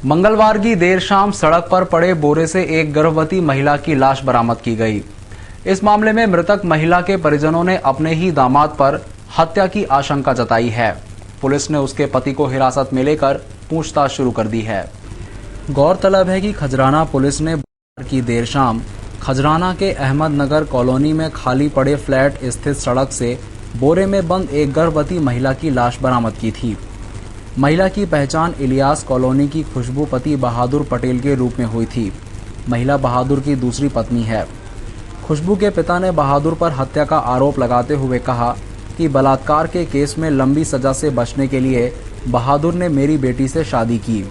मंगलवार की देर शाम सड़क पर पड़े बोरे से एक गर्भवती महिला की लाश बरामद की गई। इस मामले में मृतक महिला के परिजनों ने अपने ही दामाद पर हत्या की आशंका जताई है। पुलिस ने उसके पति को हिरासत में लेकर पूछताछ शुरू कर दी है। गौरतलब है कि खजराना पुलिस ने बुधवार की देर शाम खजराना के अहमदनगर कॉलोनी में खाली पड़े फ्लैट स्थित सड़क से बोरे में बंद एक गर्भवती महिला की लाश बरामद की थी। महिला की पहचान इलियास कॉलोनी की खुशबू पति बहादुर पटेल के रूप में हुई थी। महिला बहादुर की दूसरी पत्नी है। खुशबू के पिता ने बहादुर पर हत्या का आरोप लगाते हुए कहा कि बलात्कार के केस में लंबी सजा से बचने के लिए बहादुर ने मेरी बेटी से शादी की।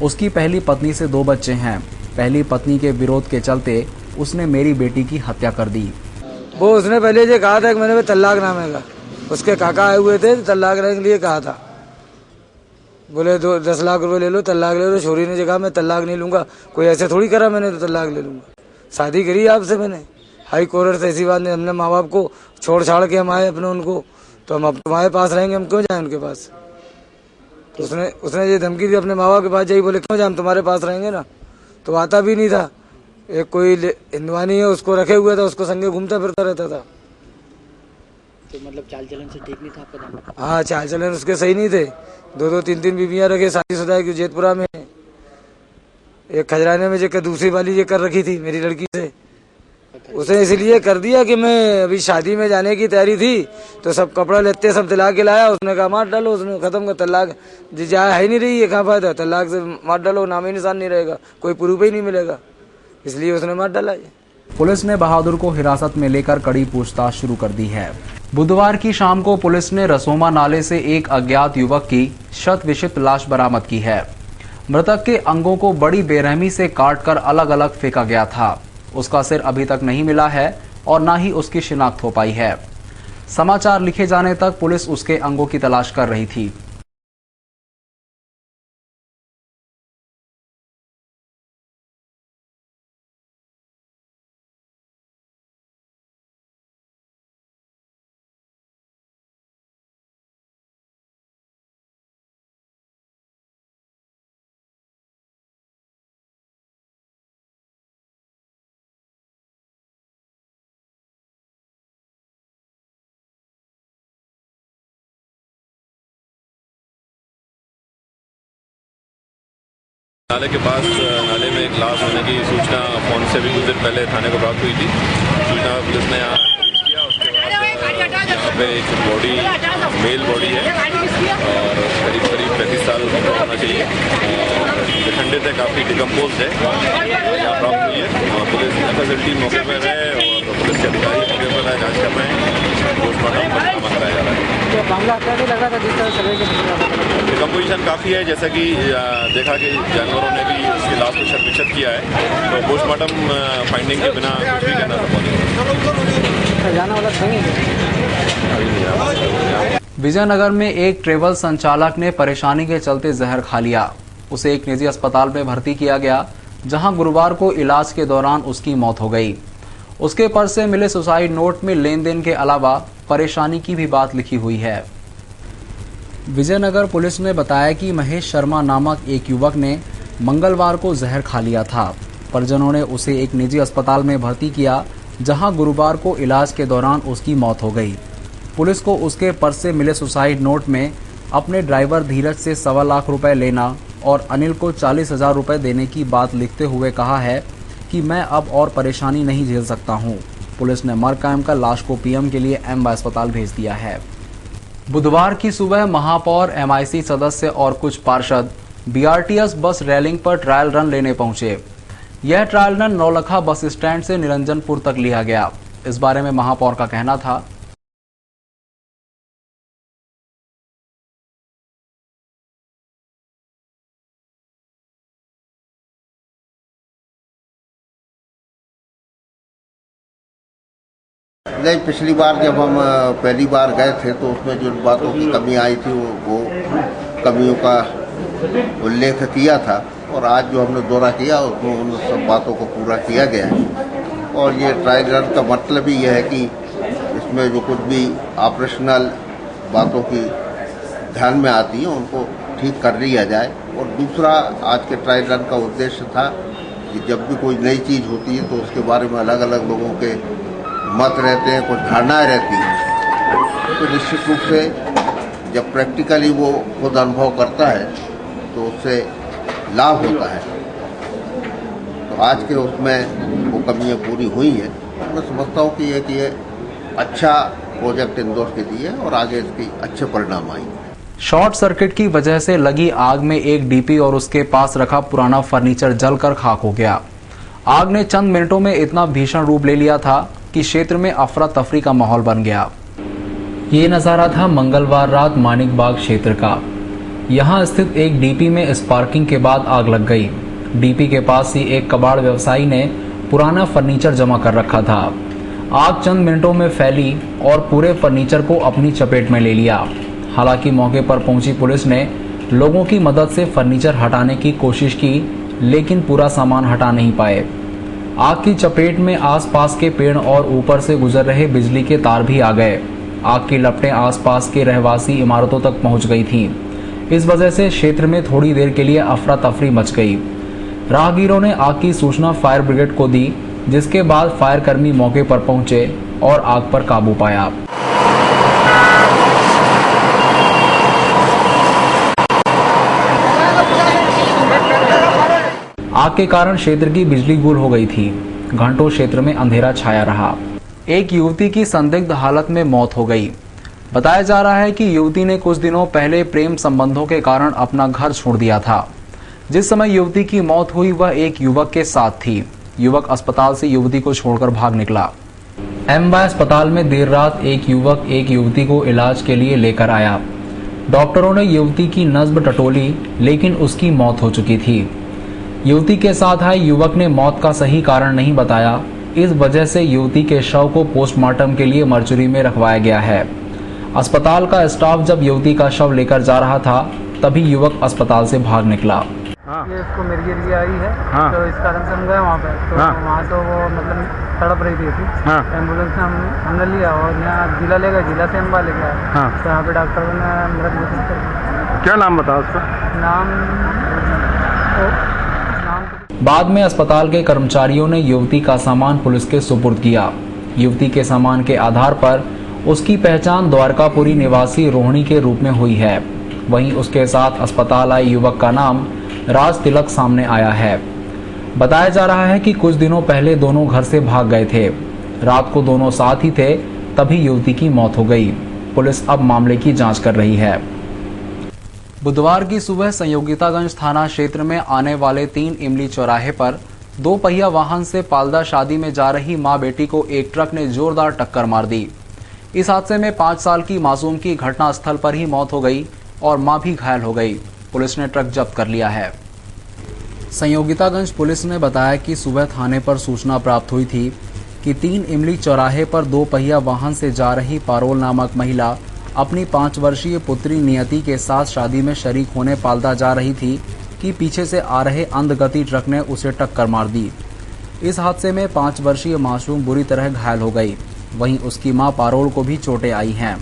उसकी पहली पत्नी से 2 बच्चे हैं। पहली पत्नी के विरोध के चलते उसने मेरी बेटी की हत्या कर दी। वो उसने पहले ये कहा था कि मैंने तलाक नामे का, उसके काका आए हुए थे, तलाक के लिए कहा था। बोले 10 लाख रुपए ले लो, तलाक ले लो। छोरी ने कहा मैं तलाक नहीं लूंगा, कोई ऐसे थोड़ी करा मैंने तो तलाक ले लूंगा। शादी करी आपसे मैंने, हाई कोर्ट से ऐसी बात नहीं। हमने माँ बाप को छोड़ छाड़ के हम आए अपने उनको, तो हम अब तुम्हारे पास रहेंगे, हम क्यों जाए उनके पास। तो उसने ये धमकी दी अपने माँ बाप के पास जाई, बोले क्यों जाए, हम तुम्हारे पास रहेंगे ना। तो आता भी नहीं था। एक कोई हिंदवानी है, उसको रखे हुए था, उसको संगे घूमता फिरता रहता था। तो मतलब चाल चलन से ठीक नहीं था आपका दामाद? हाँ, चाल चलन उसके सही नहीं थे। 2-2 3-3 बीबियां रखे, शादीशुदा की जेतपुरा में, एक खजराने में जेकर दूसरी वाली ये कर रखी थी मेरी लड़की से। उसने इसलिए कर दिया कि मैं अभी शादी में जाने की तैयारी थी, तो सब कपड़ा लेते सब दिला के लाया। उसने कहा मार डालो, उसने खत्म कर तलाक जा है नहीं रही है, कहाँ फायदा, तलाक से मार डालो, नाम ही निशान नहीं रहेगा, कोई प्रूफ ही नहीं मिलेगा, इसलिए उसने मार डाला। पुलिस ने बहादुर को हिरासत में लेकर कड़ी पूछताछ शुरू कर दी है। बुधवार की शाम को पुलिस ने रसोमा नाले से एक अज्ञात युवक की शत विक्षिप्त लाश बरामद की है। मृतक के अंगों को बड़ी बेरहमी से काटकर अलग अलग फेंका गया था। उसका सिर अभी तक नहीं मिला है और न ही उसकी शिनाख्त हो पाई है। समाचार लिखे जाने तक पुलिस उसके अंगों की तलाश कर रही थी। नाले के पास नाले में एक लाश होने की सूचना फोन से भी कुछ देर पहले थाने को प्राप्त हुई थी। सूचना पुलिस ने यहाँ किया, उसके बाद यहाँ पे एक बॉडी, मेल बॉडी है और करीब 35 साल होना चाहिए, खंडित है, काफ़ी डिकम्पोज है, यहाँ प्राप्त हुई है। और पुलिस एफएसएल टीम मौके पर है और पुलिस के अधिकारी मौके पर है, जाँच कर रहे हैं, पोस्टमार्टम का कराया जा रहा है। डिकम्पोजिशन काफ़ी है, जैसा कि देखा कि जानवरों ने भी उसकी लाश को क्षत किया है, तो पोस्टमार्टम फाइंडिंग के बिना कुछ भी कहना संभव नहीं। विजयनगर में एक ट्रेवल संचालक ने परेशानी के चलते जहर खा लिया। उसे एक निजी अस्पताल में भर्ती किया गया, जहां गुरुवार को इलाज के दौरान उसकी मौत हो गई। उसके पर्स से मिले सुसाइड नोट में लेन देन के अलावा परेशानी की भी बात लिखी हुई है। विजयनगर पुलिस ने बताया कि महेश शर्मा नामक एक युवक ने मंगलवार को जहर खा लिया था। परिजनों ने उसे एक निजी अस्पताल में भर्ती किया, जहां गुरुवार को इलाज के दौरान उसकी मौत हो गई। पुलिस को उसके पर्स से मिले सुसाइड नोट में अपने ड्राइवर धीरज से 1.25 लाख रुपए लेना और अनिल को 40,000 रुपए देने की बात लिखते हुए कहा है कि मैं अब और परेशानी नहीं झेल सकता हूं। पुलिस ने मर कायम कर लाश को पीएम के लिए एमवाय अस्पताल भेज दिया है। बुधवार की सुबह महापौर, एमआईसी सदस्य और कुछ पार्षद बीआरटीएस बस रैलिंग पर ट्रायल रन लेने पहुंचे। यह trial run Naulakha bus stand से निरंजनपुर तक लिया गया। इस बारे में महापौर का कहना था, नहीं, पिछली बार जब हम पहली बार गए थे तो उसमें जो बातों की कमी आई थी वो कमियों का उल्लेख किया था, और आज जो हमने दौरा किया उसमें उन सब बातों को पूरा किया गया है। और ये ट्रायल रन का मतलब ही यह है कि इसमें जो कुछ भी ऑपरेशनल बातों की ध्यान में आती हैं उनको ठीक कर लिया जाए। और दूसरा, आज के ट्रायल रन का उद्देश्य था कि जब भी कोई नई चीज़ होती है तो उसके बारे में अलग अलग लोगों के मत रहते हैं, कुछ धारणाएँ रहती हैं, तो निश्चित रूप से जब प्रैक्टिकली वो खुद अनुभव करता है तो उससे लाभ होता है। तो आज के उसमें वो कमियां पूरी हुई हैं। मैं समझता हूँ कि ये अच्छा प्रोजेक्ट इंदौर के लिए और आगे इसके अच्छे परिणाम आएंगे। शॉर्ट सर्किट की वजह से लगी आग में एक डीपी और उसके पास रखा पुराना फर्नीचर जलकर खाक हो गया। आग ने चंद मिनटों में इतना भीषण रूप ले लिया था कि क्षेत्र में अफरा तफरी का माहौल बन गया। ये नज़ारा था मंगलवार रात मानिक बाग क्षेत्र का। यहाँ स्थित एक डीपी में स्पार्किंग के बाद आग लग गई। डीपी के पास ही एक कबाड़ व्यवसायी ने पुराना फर्नीचर जमा कर रखा था। आग चंद मिनटों में फैली और पूरे फर्नीचर को अपनी चपेट में ले लिया। हालांकि मौके पर पहुंची पुलिस ने लोगों की मदद से फर्नीचर हटाने की कोशिश की, लेकिन पूरा सामान हटा नहीं पाए। आग की चपेट में आसपास के पेड़ और ऊपर से गुजर रहे बिजली के तार भी आ गए। आग की लपटें आसपास के रहवासी इमारतों तक पहुंच गई थीं। इस वजह से क्षेत्र में थोड़ी देर के लिए अफरा तफरी मच गई। राहगीरों ने आग की सूचना फायर ब्रिगेड को दी, जिसके बाद फायर कर्मी मौके पर पहुंचे और आग पर काबू पाया। आग के कारण क्षेत्र की बिजली गुल हो गई थी। घंटों क्षेत्र में अंधेरा छाया रहा। एक युवती की संदिग्ध हालत में मौत हो गई। बताया जा रहा है कि युवती ने कुछ दिनों पहले प्रेम संबंधों के कारण अपना घर छोड़ दिया था। जिस समय युवती की मौत हुई वह एक युवक के साथ थी। युवक अस्पताल से युवती को छोड़कर भाग निकला। एमवाय अस्पताल में देर रात एक युवक एक युवती को इलाज के लिए लेकर आया। डॉक्टरों ने युवती की नब्ज टटोली, लेकिन उसकी मौत हो चुकी थी। युवती के साथ आए युवक ने मौत का सही कारण नहीं बताया। इस वजह से युवती के शव को पोस्टमार्टम के लिए मर्चुरी में रखवाया गया है। अस्पताल का स्टाफ जब युवती का शव लेकर जा रहा था, तभी युवक अस्पताल से भाग निकला। ये इसको मिर्गी लिए आई है। तो इस कारण से हम गए वहाँ पे, तो वहाँ तो वो मतलब तड़प रही थी। एम्बुलेंस में हमने लिया और यहाँ जिला ले गए, जिला से अम्बा ले गया। तो यहाँ पे डॉक्टर ने मृत घोषित कर दिया। क्या नाम बताओ उसका? नाम बाद में अस्पताल के कर्मचारियों ने युवती का सामान पुलिस के सुपुर्द किया। युवती के सामान के आधार पर उसकी पहचान द्वारकापुरी निवासी रोहिणी के रूप में हुई है। वहीं उसके साथ अस्पताल आए युवक का नाम राज तिलक सामने आया है। बताया जा रहा है कि कुछ दिनों पहले दोनों घर से भाग गए थे। रात को दोनों साथ ही थे, तभी युवती की मौत हो गई। पुलिस अब मामले की जांच कर रही है। बुधवार की सुबह संयोगितागंज थाना क्षेत्र में आने वाले 3 इमली चौराहे पर 2 पहिया वाहन से पालदा शादी में जा रही मां बेटी को एक ट्रक ने जोरदार टक्कर मार दी। इस हादसे में 5 साल की मासूम की घटनास्थल पर ही मौत हो गई और मां भी घायल हो गई। पुलिस ने ट्रक जब्त कर लिया है। संयोगितागंज पुलिस ने बताया कि सुबह थाने पर सूचना प्राप्त हुई थी कि 3 इमली चौराहे पर 2 पहिया वाहन से जा रही पारोल नामक महिला अपनी 5 वर्षीय पुत्री नियति के साथ शादी में शरीक होने पालदा जा रही थी कि पीछे से आ रहे अंधगति ट्रक ने उसे टक्कर मार दी। इस हादसे में 5 वर्षीय मासूम बुरी तरह घायल हो गई। वहीं उसकी मां पारोल को भी चोटें आई हैं।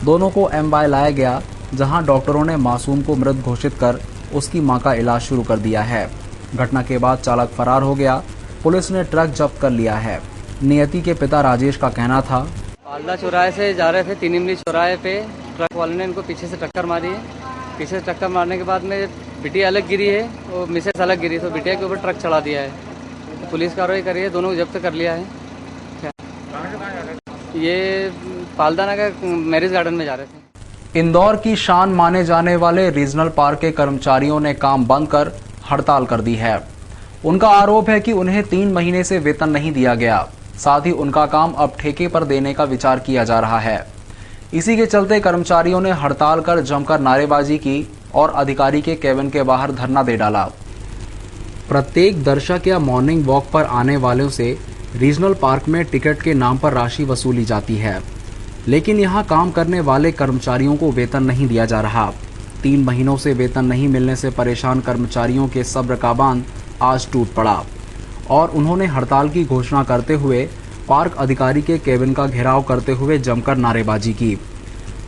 दोनों को एमवाय लाया गया, जहां डॉक्टरों ने मासूम को मृत घोषित कर उसकी मां का इलाज शुरू कर दिया है। घटना के बाद चालक फरार हो गया। पुलिस ने ट्रक जब्त कर लिया है। नियति के पिता राजेश का कहना था, पालदा चौराहे से जा रहे थे 3 इमली चौराहे पे, ट्रक वाले ने इनको पीछे से टक्कर मारी है। पीछे से टक्कर मारने के बाद में बिटिया अलग गिरी है और मिसेस अलग गिरी, तो बिटिया के ऊपर ट्रक चढ़ा दिया है। तो पुलिस कार्रवाई करी है, दोनों को जब्त कर लिया है। ये पालदा नगर मैरिज गार्डन में जा रहे थे। इंदौर की शान माने जाने वाले रीजनल पार्क के कर्मचारियों ने काम बंद कर हड़ताल कर दी है। उनका आरोप है कि उन्हें 3 महीने से वेतन नहीं दिया गया। साथ ही उनका काम अब ठेके पर देने का विचार किया जा रहा है। इसी के चलते कर्मचारियों ने हड़ताल कर जमकर नारेबाजी की और अधिकारी के केबिन के बाहर धरना दे डाला। प्रत्येक दर्शक या मॉर्निंग वॉक पर आने वालों से रीजनल पार्क में टिकट के नाम पर राशि वसूली जाती है, लेकिन यहाँ काम करने वाले कर्मचारियों को वेतन नहीं दिया जा रहा। 3 महीनों से वेतन नहीं मिलने से परेशान कर्मचारियों के सब्र का बांध आज टूट पड़ा और उन्होंने हड़ताल की घोषणा करते हुए पार्क अधिकारी के केबिन का घेराव करते हुए जमकर नारेबाजी की।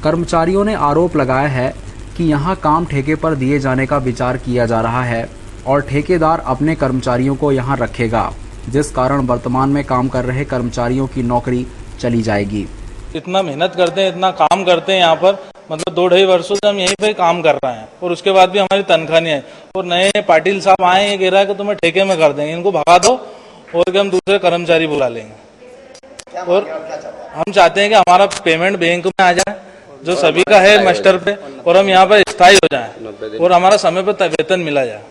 कर्मचारियों ने आरोप लगाया है कि यहाँ काम ठेके पर दिए जाने का विचार किया जा रहा है और ठेकेदार अपने कर्मचारियों को यहाँ रखेगा, जिस कारण वर्तमान में काम कर रहे कर्मचारियों की नौकरी चली जाएगी। इतना मेहनत करते हैं, इतना काम करते हैं यहाँ पर, मतलब 2-2.5 वर्षों से हम यहीं पे काम कर रहे हैं और उसके बाद भी हमारी तनख्वाह नहीं है। और नए पाटिल साहब आए, ये कह रहा है कि तुम्हें ठेके में कर देंगे, इनको भगा दो और कि हम दूसरे कर्मचारी बुला लेंगे। और हम चाहते हैं कि हमारा पेमेंट बैंक में आ जाए जो सभी का है मास्टर पे, और हम यहाँ पर स्थायी हो जाएं और हमारा समय पर वेतन मिला जाए।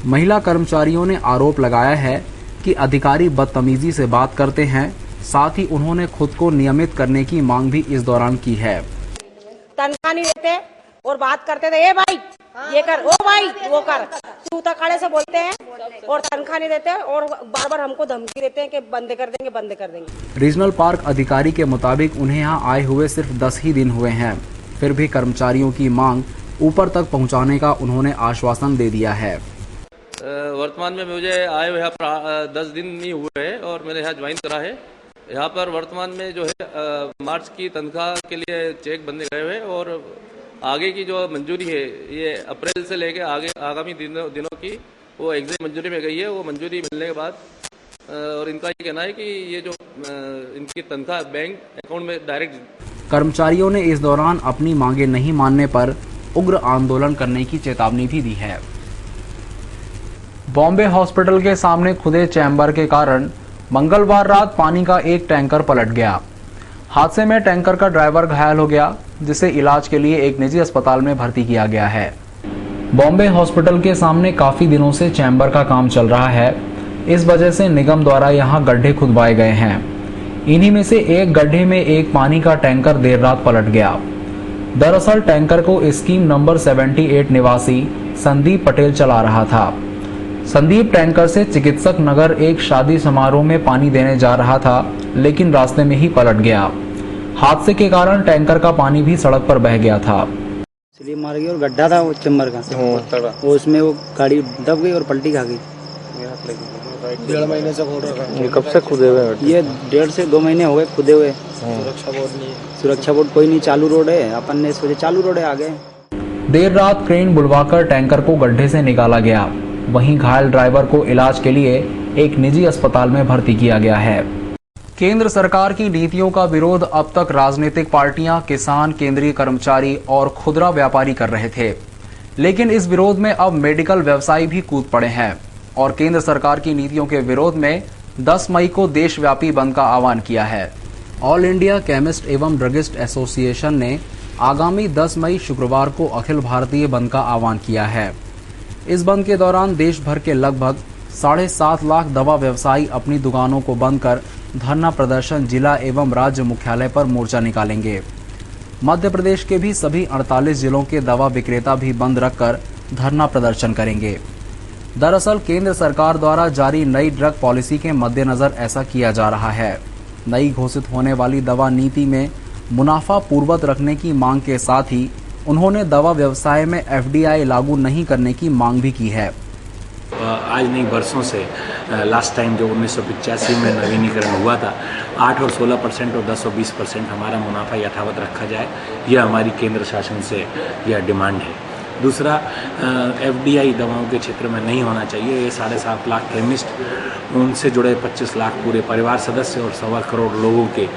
महिला कर्मचारियों ने आरोप लगाया है कि अधिकारी बदतमीजी से बात करते हैं। साथ ही उन्होंने खुद को नियमित करने की मांग भी इस दौरान की है। तनख्वाह नहीं देते और बात करते थे, ए भाई ये कर, ओ भाई वो कर, जूता खाड़े से बोलते हैं और तनख्वाह नहीं देते और बार बार हमको धमकी देते हैं कि बंद कर देंगे, बंद कर देंगे। रीजनल पार्क अधिकारी के मुताबिक उन्हें यहाँ आए हुए सिर्फ 10 ही दिन हुए हैं, फिर भी कर्मचारियों की मांग ऊपर तक पहुँचाने का उन्होंने आश्वासन दे दिया है। वर्तमान में मुझे आए हुए यहाँ 10 दिन नहीं हुए हैं और मैंने यहाँ ज्वाइन करा है। यहाँ पर वर्तमान में जो है मार्च की तनख्वाह के लिए चेक बंदे गए हुए और आगे की जो मंजूरी है ये अप्रैल से लेके आगे आगामी दिनों की वो एग्जैक्ट मंजूरी में गई है। वो मंजूरी मिलने के बाद और इनका ये कहना है कि ये जो इनकी तनख्वाह बैंक अकाउंट में डायरेक्ट। कर्मचारियों ने इस दौरान अपनी मांगे नहीं मानने पर उग्र आंदोलन करने की चेतावनी भी दी है। बॉम्बे हॉस्पिटल के सामने खुदे चैम्बर के कारण मंगलवार रात पानी का एक टैंकर पलट गया। हादसे में टैंकर का ड्राइवर घायल हो गया, जिसे इलाज के लिए एक निजी अस्पताल में भर्ती किया गया है। बॉम्बे हॉस्पिटल के सामने काफी दिनों से चैम्बर का काम चल रहा है। इस वजह से निगम द्वारा यहां गड्ढे खुदवाए गए हैं। इन्हीं में से एक गड्ढे में एक पानी का टैंकर देर रात पलट गया। दरअसल टैंकर को स्कीम नंबर 78 निवासी संदीप पटेल चला रहा था। संदीप टैंकर से चिकित्सक नगर एक शादी समारोह में पानी देने जा रहा था, लेकिन रास्ते में ही पलट गया। हादसे के कारण टैंकर का पानी भी सड़क पर बह गया था। इसलिए मार गई और गड्ढा था वो चैम्बर का, वो उसमें वो गाड़ी दब गई और पलटी खा गई। 1.5 महीने से खोद रखा है। ये कब से खुदे हुए? ये 1.5 से 2 महीने हो गए खुदे हुए। सुरक्षा बोर्ड नहीं है। सुरक्षा बोर्ड कोई नहीं, चालू रोड है, अपन ने इस वजह चालू रोड है आगे। देर रात क्रेन बुलवाकर टैंकर को गड्ढे से निकाला गया। वहीं घायल ड्राइवर को इलाज के लिए एक निजी अस्पताल में भर्ती किया गया है। केंद्र सरकार की नीतियों का विरोध अब तक राजनीतिक पार्टियां, किसान, केंद्रीय कर्मचारी और खुदरा व्यापारी कर रहे थे, लेकिन इस विरोध में अब मेडिकल व्यवसायी भी कूद पड़े हैं और केंद्र सरकार की नीतियों के विरोध में 10 मई को देशव्यापी बंद का आह्वान किया है। ऑल इंडिया केमिस्ट एवं ड्रगिस्ट एसोसिएशन ने आगामी 10 मई शुक्रवार को अखिल भारतीय बंद का आह्वान किया है। इस बंद के दौरान देश भर के लगभग 7.5 लाख दवा व्यवसायी अपनी दुकानों को बंद कर धरना प्रदर्शन जिला एवं राज्य मुख्यालय पर मोर्चा निकालेंगे। मध्य प्रदेश के भी सभी 48 जिलों के दवा विक्रेता भी बंद रखकर धरना प्रदर्शन करेंगे। दरअसल केंद्र सरकार द्वारा जारी नई ड्रग पॉलिसी के मद्देनजर ऐसा किया जा रहा है। नई घोषित होने वाली दवा नीति में मुनाफा पूर्वत रखने की मांग के साथ ही उन्होंने दवा व्यवसाय में FDI लागू नहीं करने की मांग भी की है। आज नहीं वर्षों से लास्ट टाइम जो 1985 में नवीनीकरण हुआ था 8 और 16% और 10 और 20% हमारा मुनाफा यथावत रखा जाए, यह हमारी केंद्र शासन से यह डिमांड है। दूसरा, FDI दवाओं के क्षेत्र में नहीं होना चाहिए। ये 7.5 लाख केमिस्ट, उनसे जुड़े 25 लाख पूरे परिवार सदस्य और 1.25 करोड़ लोगों के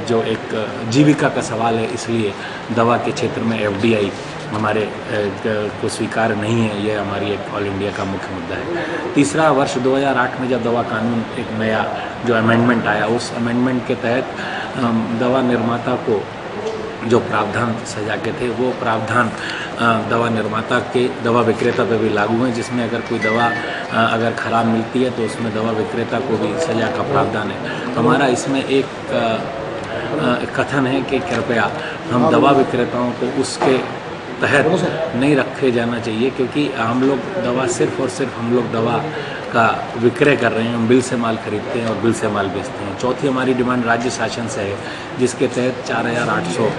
जो एक जीविका का सवाल है, इसलिए दवा के क्षेत्र में FDI हमारे को स्वीकार नहीं है। ये हमारी एक ऑल इंडिया का मुख्य मुद्दा है। तीसरा, वर्ष 2008 में जब दवा कानून एक नया जो अमेंडमेंट आया, उस अमेंडमेंट के तहत दवा निर्माता को जो प्रावधान सजा के थे वो प्रावधान दवा निर्माता के दवा विक्रेता पर भी लागू हैं, जिसमें अगर कोई दवा अगर ख़राब मिलती है तो उसमें दवा विक्रेता को भी सजा का प्रावधान है। तो हमारा इसमें एक कथन है कि कृपया हम दवा विक्रेताओं को उसके तहत नहीं रखे जाना चाहिए, क्योंकि हम लोग दवा सिर्फ और सिर्फ हम लोग दवा का विक्रय कर रहे हैं, हम बिल से माल खरीदते हैं और बिल से माल बेचते हैं। चौथी हमारी डिमांड राज्य शासन से है, जिसके तहत 4800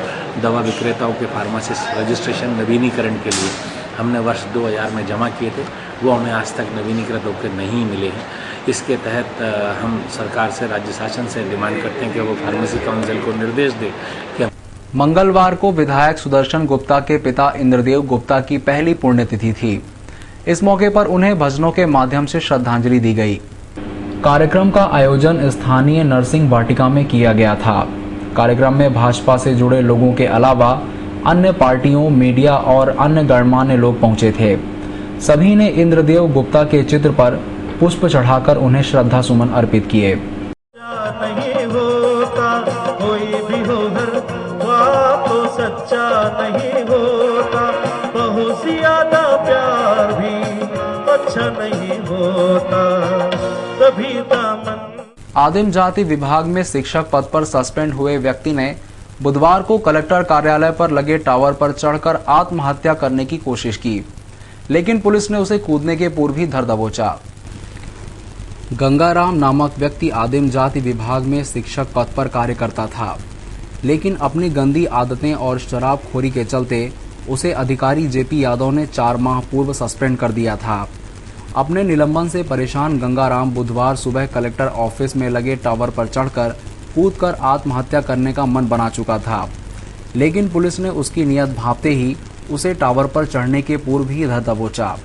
दवा विक्रेताओं के फार्मासिस्ट रजिस्ट्रेशन नवीनीकरण के लिए हमने वर्ष 2000 में जमा किए थे, वो हमें आज तक नवीनीकृत होकर नहीं मिले हैं। इसके तहत हम सरकार से, राज्य शासन से डिमांड करते हैं कि वो फार्मेसी काउंसिल को निर्देश दे कि मंगलवार को विधायक सुदर्शन गुप्ता के पिता इंद्रदेव गुप्ता की पहली पुण्यतिथि थी। इस मौके पर उन्हें भजनों के माध्यम से श्रद्धांजलि दी गई। कार्यक्रम का आयोजन स्थानीय नरसिंह वाटिका में किया गया था। कार्यक्रम में भाजपा से जुड़े लोगों के अलावा अन्य पार्टियों, मीडिया और अन्य गणमान्य लोग पहुंचे थे। सभी ने इंद्रदेव गुप्ता के चित्र पर पुष्प चढ़ाकर उन्हें श्रद्धा सुमन अर्पित किए। आदिम जाति विभाग में शिक्षक पद पर सस्पेंड हुए व्यक्ति ने बुधवार को कलेक्टर कार्यालय पर लगे टावर पर चढ़कर आत्महत्या करने की कोशिश की, लेकिन पुलिस ने उसे कूदने के पूर्व ही धर दबोचा। गंगाराम नामक व्यक्ति आदिम जाति विभाग में शिक्षक पद पर कार्य करता था, लेकिन अपनी गंदी आदतें और शराबखोरी के चलते उसे अधिकारी जेपी यादव ने 4 माह पूर्व सस्पेंड कर दिया था। अपने निलंबन से परेशान गंगाराम बुधवार सुबह कलेक्टर ऑफिस में लगे टावर पर चढ़कर कूदकर आत्महत्या करने का मन बना चुका था, लेकिन पुलिस ने उसकी नियत भांपते ही उसे टावर पर चढ़ने के पूर्व ही धर दबोचा।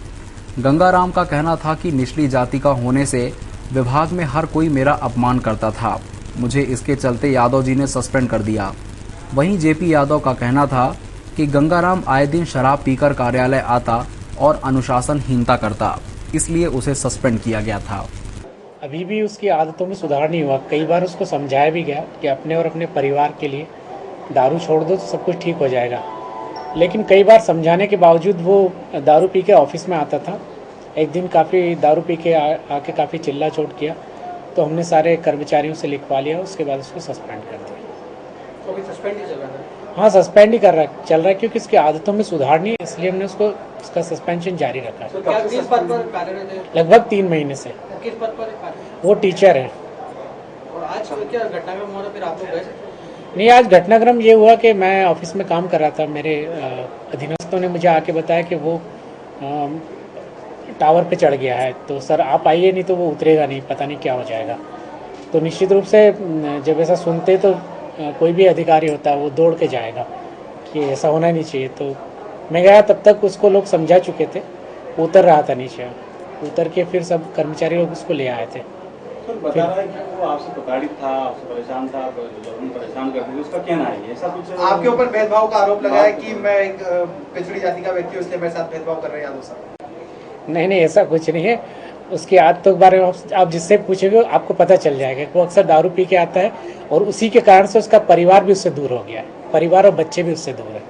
गंगाराम का कहना था कि निचली जाति का होने से विभाग में हर कोई मेरा अपमान करता था, मुझे इसके चलते यादव जी ने सस्पेंड कर दिया। वहीं जेपी यादव का कहना था कि गंगाराम आए दिन शराब पीकर कार्यालय आता और अनुशासनहीनता करता, इसलिए उसे सस्पेंड किया गया था। अभी भी उसकी आदतों में सुधार नहीं हुआ। कई बार उसको समझाया भी गया कि अपने और अपने परिवार के लिए दारू छोड़ दो तो सब कुछ ठीक हो जाएगा, लेकिन कई बार समझाने के बावजूद वो दारू पी के ऑफिस में आता था। एक दिन काफ़ी दारू पी के आके काफ़ी चिल्ला चोट किया, तो हमने सारे कर्मचारियों से लिखवा लिया, उसके बाद उसको सस्पेंड कर दिया। तो अभी सस्पेंड ही चल रहा है? हाँ, सस्पेंड ही चल रहा है क्योंकि उसकी आदतों में सुधार नहीं है, इसलिए हमने उसका सस्पेंशन जारी रखा है। तो क्या किस पद पर कार्यरत है? लगभग 3 महीने से। किस पद पर? वो टीचर है। और आज क्या घटनाक्रम हुआ, फिर आप लोग गए? नहीं, आज घटनाक्रम ये हुआ कि मैं ऑफिस में काम कर रहा था, मेरे अधीनस्थों ने मुझे आके बताया कि वो टावर पे चढ़ गया है, तो सर आप आइए, नहीं तो वो उतरेगा नहीं, पता नहीं क्या हो जाएगा। तो निश्चित रूप से जब ऐसा सुनते तो कोई भी अधिकारी होता है वो दौड़ के जाएगा कि ऐसा होना नहीं चाहिए। तो मैं गया, तब तक उसको लोग समझा चुके थे, उतर रहा था नीचे, उतर के फिर सब कर्मचारी लोग उसको ले आए थे। सर बता रहा है कि वो आपसे प्रताड़ित था, आपसे परेशान था, परेशान करते थे, उसका कहना है ऐसा कुछ? आपके ऊपर भेदभाव का आरोप लगा है कि मैं एक पिछड़ी जाति का व्यक्ति हूं इसलिए मेरे साथ भेदभाव कर रहे हैं यादव साहब। नहीं, ऐसा कुछ नहीं है। उसकी आदतों के बारे में आप जिससे पूछेंगे आपको पता चल जाएगा। वो अक्सर दारू पी के आता है और उसी के कारण से उसका परिवार भी उससे दूर हो गया है, परिवार और बच्चे भी उससे दूर है।